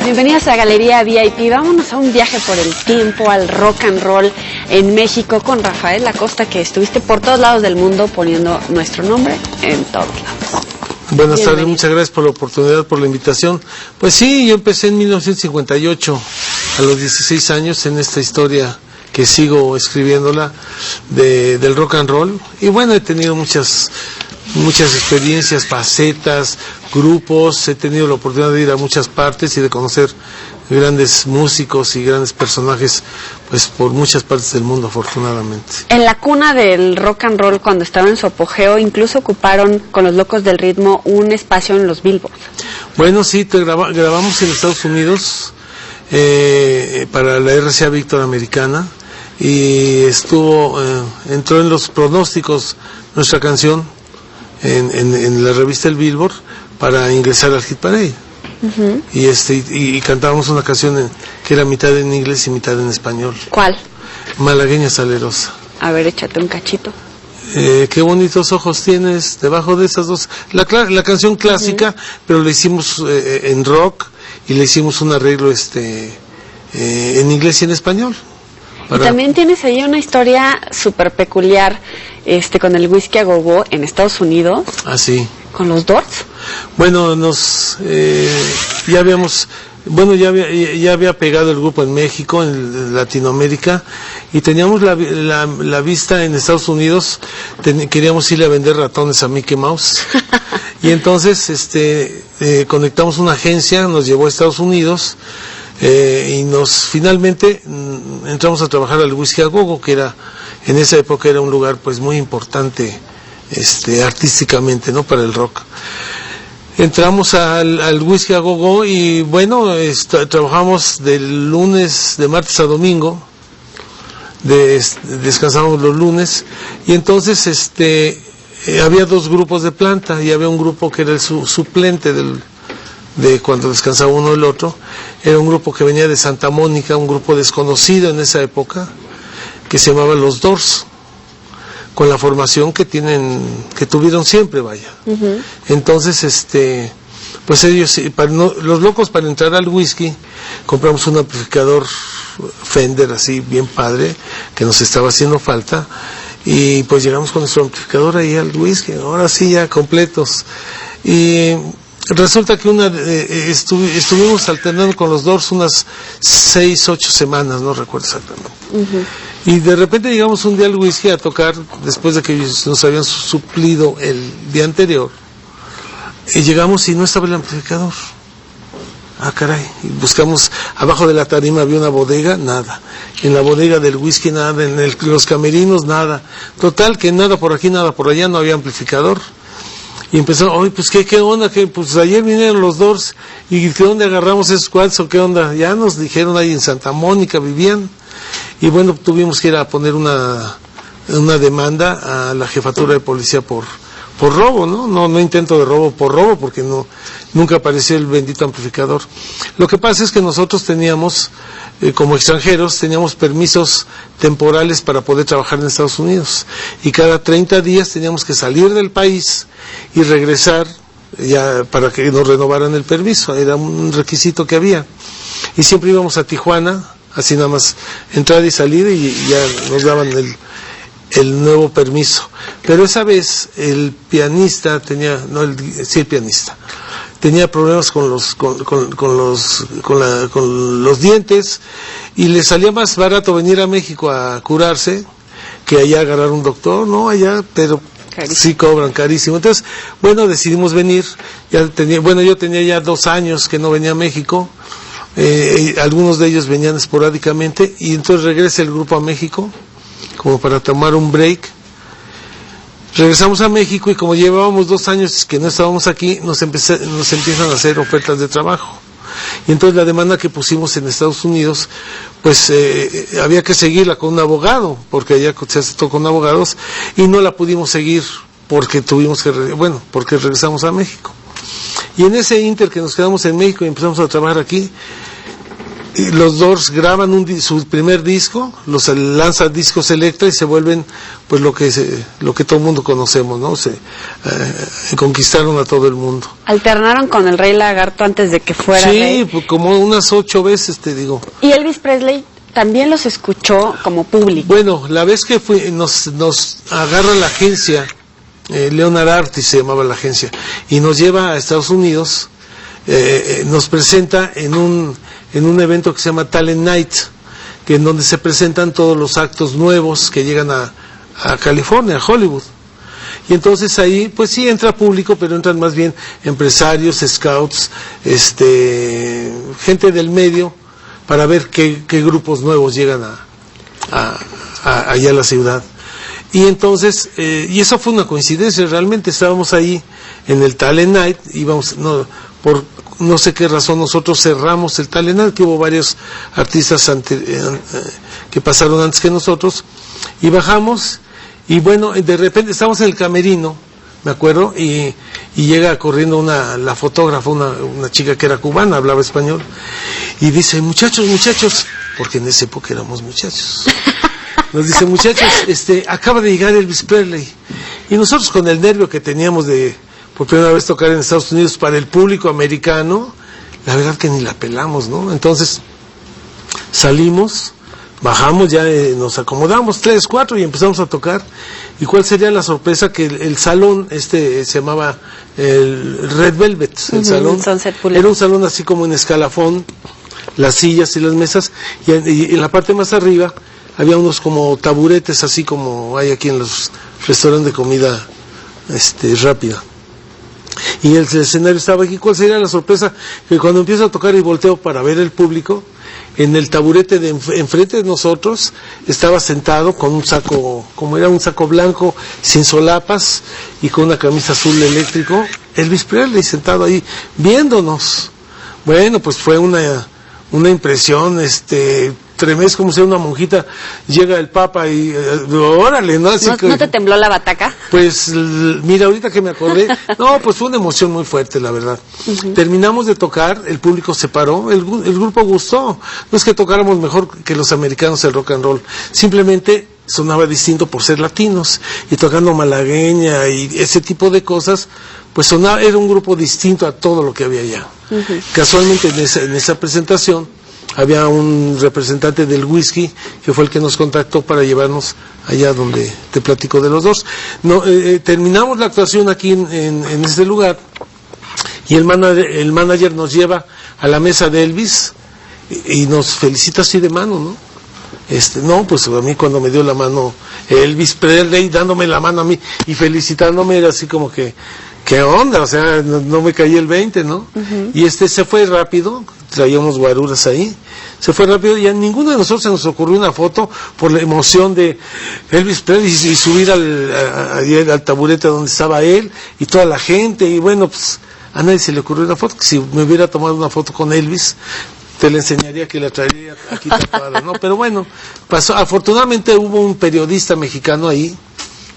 Bienvenidos a Galería VIP. Vámonos a un viaje por el tiempo, al rock and roll en México con Rafael Acosta, que estuviste por todos lados del mundo poniendo nuestro nombre en todos lados. Buenas tardes, muchas gracias por la oportunidad, por la invitación. Pues sí, yo empecé en 1958, a los 16 años, en esta historia que sigo escribiéndola del rock and roll. Y bueno, he tenido muchas experiencias, facetas, grupos, he tenido la oportunidad de ir a muchas partes y de conocer grandes músicos y grandes personajes, pues por muchas partes del mundo, afortunadamente. En la cuna del rock and roll, cuando estaba en su apogeo, incluso ocuparon con los Locos del Ritmo un espacio en los Billboard. Bueno, sí, grabamos en Estados Unidos para la RCA Victor Americana, y entró en los pronósticos nuestra canción en la revista El Billboard para ingresar al Hit Parade. Uh-huh. Y cantábamos una canción que era mitad en inglés y mitad en español. ¿Cuál? Malagueña Salerosa. A ver, échate un cachito. Qué bonitos ojos tienes debajo de esas dos. La canción clásica, uh-huh, pero la hicimos en rock, y le hicimos un arreglo en inglés y en español. Y también tienes ahí una historia súper peculiar con el whisky a go-go en Estados Unidos. Ah, sí. ¿Con los Doors? Bueno, ya había pegado el grupo en México, en Latinoamérica, y teníamos la vista en Estados Unidos. Queríamos irle a vender ratones a Mickey Mouse. Y entonces conectamos una agencia, nos llevó a Estados Unidos, y finalmente entramos a trabajar al Whisky a Go-Go, que en esa época era un lugar pues muy importante artísticamente, ¿no?, para el rock. Entramos al Whisky a Go-Go y bueno, trabajamos de martes a domingo, descansamos los lunes, y entonces había dos grupos de planta, y había un grupo que era el suplente de cuando descansaba uno el otro. Era un grupo que venía de Santa Mónica, un grupo desconocido en esa época, que se llamaba Los Doors, con la formación que tuvieron siempre, vaya. Uh-huh. Entonces, pues ellos, los locos, para entrar al whisky, compramos un amplificador Fender así bien padre, que nos estaba haciendo falta, y pues llegamos con nuestro amplificador ahí al whisky, ahora sí ya completos. Y resulta que estuvimos alternando con los Doors unas 6-8 semanas, no recuerdo exactamente. Uh-huh. Y de repente llegamos un día al whisky a tocar, después de que ellos nos habían suplido el día anterior, y llegamos y no estaba el amplificador. Ah, caray. Y buscamos, abajo de la tarima había una bodega, nada. En la bodega del whisky nada, los camerinos nada. Total, que nada por aquí, nada por allá, no había amplificador. Y empezó, oye, pues qué onda, pues ayer vinieron los Doors, y ¿de dónde agarramos esos cuads o qué onda? Ya nos dijeron, ahí en Santa Mónica vivían. Y bueno, tuvimos que ir a poner una demanda a la jefatura de policía por robo, no intento de robo, por robo, porque nunca apareció el bendito amplificador. Lo que pasa es que nosotros teníamos, como extranjeros, teníamos permisos temporales para poder trabajar en Estados Unidos, y cada 30 días teníamos que salir del país y regresar ya para que nos renovaran el permiso. Era un requisito que había, y siempre íbamos a Tijuana, así nada más entrar y salir, y ya nos daban el nuevo permiso. Pero esa vez el pianista tenía problemas con los dientes, y le salía más barato venir a México a curarse que allá agarrar un doctor, pero carísimo. Sí cobran carísimo. Entonces, bueno, decidimos venir. Yo tenía ya 2 años que no venía a México. Algunos de ellos venían esporádicamente, y entonces regresa el grupo a México como para tomar un break. Regresamos a México, y como llevábamos 2 años que no estábamos aquí, nos empiezan a hacer ofertas de trabajo. Y entonces la demanda que pusimos en Estados Unidos, pues había que seguirla con un abogado, porque allá se aceptó con abogados, y no la pudimos seguir porque porque regresamos a México. Y en ese inter que nos quedamos en México y empezamos a trabajar aquí, los Doors graban su primer disco, los lanzan discos Elektra y se vuelven pues lo que todo el mundo conocemos, ¿no? Conquistaron a todo el mundo. Alternaron con el Rey Lagarto antes de que fuera rey. Sí, pues como unas 8 veces, te digo. ¿Y Elvis Presley también los escuchó como público? Bueno, la vez que nos agarra la agencia, Leonard Artis se llamaba la agencia, y nos lleva a Estados Unidos, nos presenta en un evento que se llama Talent Night, que en donde se presentan todos los actos nuevos que llegan a California, a Hollywood. Y entonces ahí, pues sí entra público, pero entran más bien empresarios, scouts, gente del medio, para ver qué grupos nuevos llegan allá a la ciudad. Y entonces, y eso fue una coincidencia, realmente estábamos ahí en el Talent Night, por no sé qué razón nosotros cerramos el Talent Night, que hubo varios artistas que pasaron antes que nosotros, y bajamos, y bueno, de repente estamos en el camerino, me acuerdo, y llega corriendo la fotógrafa, una chica que era cubana, hablaba español, y dice, muchachos, porque en esa época éramos muchachos. Nos dice, muchachos, acaba de llegar Elvis Presley. Y nosotros con el nervio que teníamos de por primera vez tocar en Estados Unidos para el público americano, la verdad que ni la pelamos, ¿no? Entonces salimos, bajamos, ya nos acomodamos 3, 4 y empezamos a tocar. ¿Y cuál sería la sorpresa? Que el salón se llamaba el Red Velvet, el salón. Era un salón así como en escalafón, las sillas y las mesas, y en la parte más arriba había unos como taburetes, así como hay aquí en los restaurantes de comida rápida. Y el escenario estaba aquí. ¿Cuál sería la sorpresa? Que cuando empiezo a tocar y volteo para ver el público, en el taburete de enfrente de nosotros estaba sentado con un saco, como era un saco blanco, sin solapas y con una camisa azul eléctrico, Elvis Presley sentado ahí viéndonos. Bueno, pues fue una impresión tremenda, como si una monjita, llega el Papa y órale, ¿no? Así ¿No te tembló la bataca? Pues mira, ahorita que me acordé, no, pues fue una emoción muy fuerte, la verdad. Terminamos de tocar, el público se paró, el grupo gustó. No es que tocáramos mejor que los americanos el rock and roll, simplemente sonaba distinto por ser latinos, y tocando malagueña y ese tipo de cosas, pues era un grupo distinto a todo lo que había allá. Casualmente en esa presentación había un representante del whisky que fue el que nos contactó para llevarnos allá donde te platico de los dos. Terminamos la actuación aquí en este lugar, y el manager nos lleva a la mesa de Elvis y nos felicita así de mano, ¿no? No, pues a mí cuando me dio la mano Elvis Presley, dándome la mano a mí y felicitándome, era así como que, ¿qué onda? O sea, no me caí el 20, ¿no? Y se fue rápido, traía unos guaruras ahí, se fue rápido, y a ninguno de nosotros se nos ocurrió una foto por la emoción de Elvis Presley y subir al taburete donde estaba él y toda la gente, y bueno, pues a nadie se le ocurrió una foto, que si me hubiera tomado una foto con Elvis, te la enseñaría, que la traería aquí tapada, ¿no? Pero bueno, pasó. Afortunadamente hubo un periodista mexicano ahí,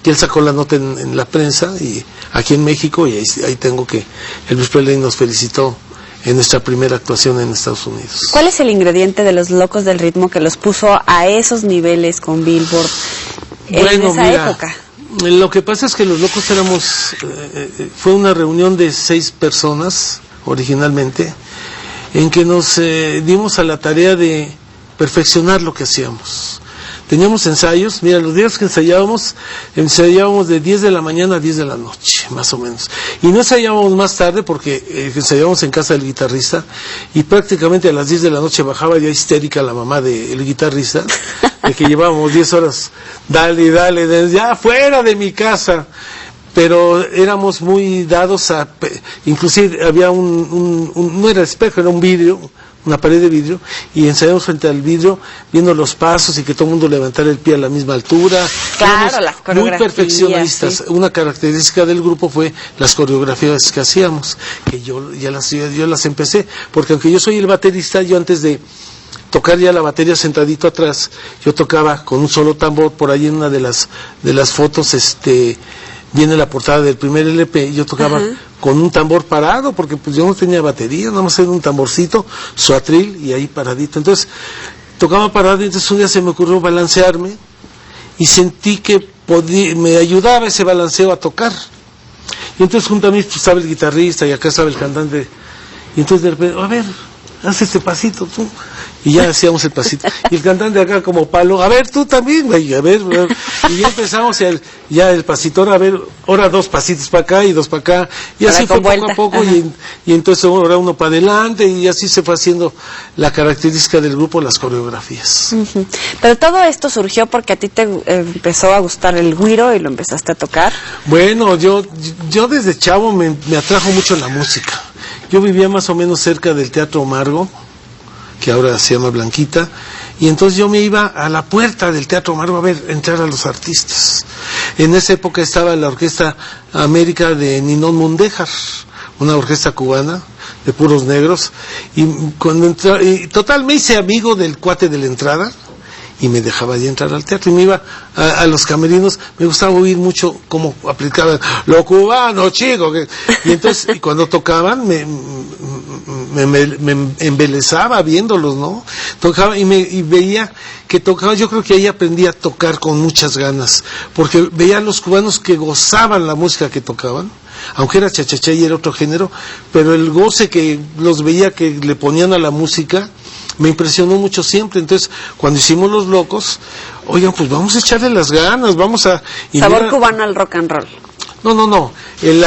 que él sacó la nota en la prensa, y aquí en México, y ahí tengo que Elvis Presley nos felicitó en nuestra primera actuación en Estados Unidos. ¿Cuál es el ingrediente de los Locos del Ritmo que los puso a esos niveles con Billboard en esa época? Lo que pasa es que los Locos fue una reunión de 6 personas originalmente, en que nos dimos a la tarea de perfeccionar lo que hacíamos. Teníamos ensayos, mira, los días que ensayábamos de 10 de la mañana a 10 de la noche, más o menos. Y no ensayábamos más tarde porque ensayábamos en casa del guitarrista, y prácticamente a las 10 de la noche bajaba ya histérica la mamá del guitarrista, de que llevábamos 10 horas, dale, ya fuera de mi casa. Pero éramos muy dados inclusive había no era espejo, era un vidrio, una pared de vidrio, y ensayamos frente al vidrio viendo los pasos y que todo el mundo levantara el pie a la misma altura. Claro, las coreografías. Muy perfeccionistas. Sí. Una característica del grupo fue las coreografías que hacíamos, que yo las empecé, porque aunque yo soy el baterista, yo antes de tocar ya la batería sentadito atrás. Yo tocaba con un solo tambor. Por ahí en una de las fotos viene la portada del primer LP, y yo tocaba con un tambor parado, porque pues yo no tenía batería, nada más era un tamborcito, su atril, y ahí paradito. Entonces, tocaba parado, y entonces un día se me ocurrió balancearme, y sentí que me ayudaba ese balanceo a tocar. Y entonces junto a mí pues, estaba el guitarrista, y acá estaba el cantante, y entonces de repente, a ver, haz este pasito tú. Y ya hacíamos el pasito. Y el cantante acá como palo, a ver, tú también, güey, a ver. Y ya empezamos ya el pasito, a ver, ahora 2 pasitos para acá y 2 para acá. Y así fue poco a poco, y entonces ahora uno para adelante, y así se fue haciendo la característica del grupo, las coreografías. Pero todo esto surgió porque a ti te empezó a gustar el güiro y lo empezaste a tocar. Bueno, yo desde chavo me atrajo mucho la música. Yo vivía más o menos cerca del Teatro Margo, que ahora se llama Blanquita, y entonces yo me iba a la puerta del Teatro Margo a ver entrar a los artistas. En esa época estaba la Orquesta América de Ninón Mundéjar, una orquesta cubana de puros negros, y cuando total me hice amigo del cuate de la entrada, y me dejaba ya entrar al teatro, y me iba a los camerinos. Me gustaba oír mucho cómo aplicaban lo cubano, chico, y entonces y cuando tocaban me embelesaba viéndolos, ¿no? Tocaba y veía que tocaba. Yo creo que ahí aprendí a tocar con muchas ganas, porque veía a los cubanos que gozaban la música que tocaban, aunque era cha-cha-cha y era otro género, pero el goce que los veía que le ponían a la música me impresionó mucho siempre. Entonces, cuando hicimos Los Locos, oigan, pues vamos a echarle las ganas, vamos a... Sabor cubano al rock and roll. No, el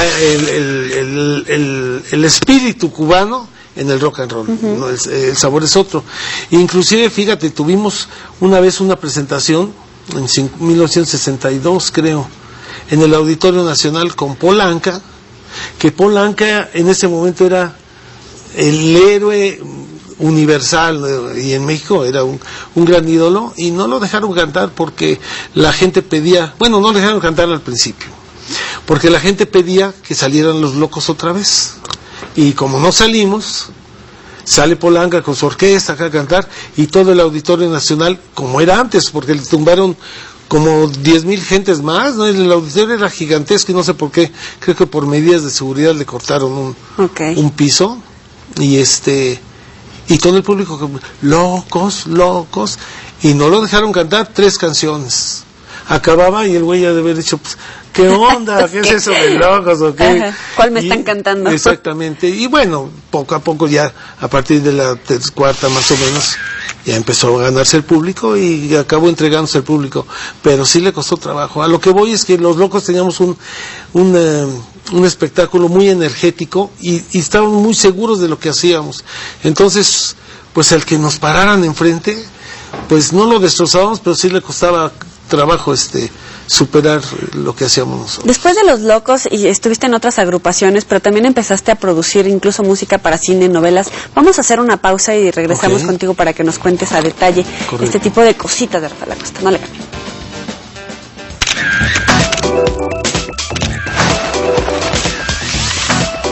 espíritu cubano en el rock and roll, ¿no? El sabor es otro. Inclusive, fíjate, tuvimos una vez una presentación, en 1962 creo, en el Auditorio Nacional con Paul Anka, que Paul Anka en ese momento era el héroe universal, y en México era un gran ídolo, y no lo dejaron cantar porque la gente pedía, bueno, no lo dejaron cantar al principio, porque la gente pedía que salieran Los Locos otra vez, y como no salimos, sale Paul Anka con su orquesta acá a cantar, y todo el Auditorio Nacional, como era antes, porque le tumbaron como 10,000 gentes más, ¿no? El auditorio era gigantesco, y no sé por qué, creo que por medidas de seguridad le cortaron un piso, y todo el público, locos, y no lo dejaron cantar 3 canciones. Acababa y el güey ya de haber dicho, pues, ¿qué onda? ¿Qué es eso de locos o qué? ¿Cuál me están cantando? Exactamente, y bueno, poco a poco ya, a partir de la 4ª más o menos, ya empezó a ganarse el público y acabó entregándose el público, pero sí le costó trabajo. A lo que voy es que Los Locos teníamos un espectáculo muy energético, y estábamos muy seguros de lo que hacíamos. Entonces, pues el que nos pararan enfrente, pues no lo destrozábamos, pero sí le costaba trabajo superar lo que hacíamos nosotros. Después de Los Locos, y estuviste en otras agrupaciones, pero también empezaste a producir incluso música para cine, novelas. Vamos a hacer una pausa y regresamos contigo para que nos cuentes a detalle este tipo de cositas de Rafael Acosta. No le cambien.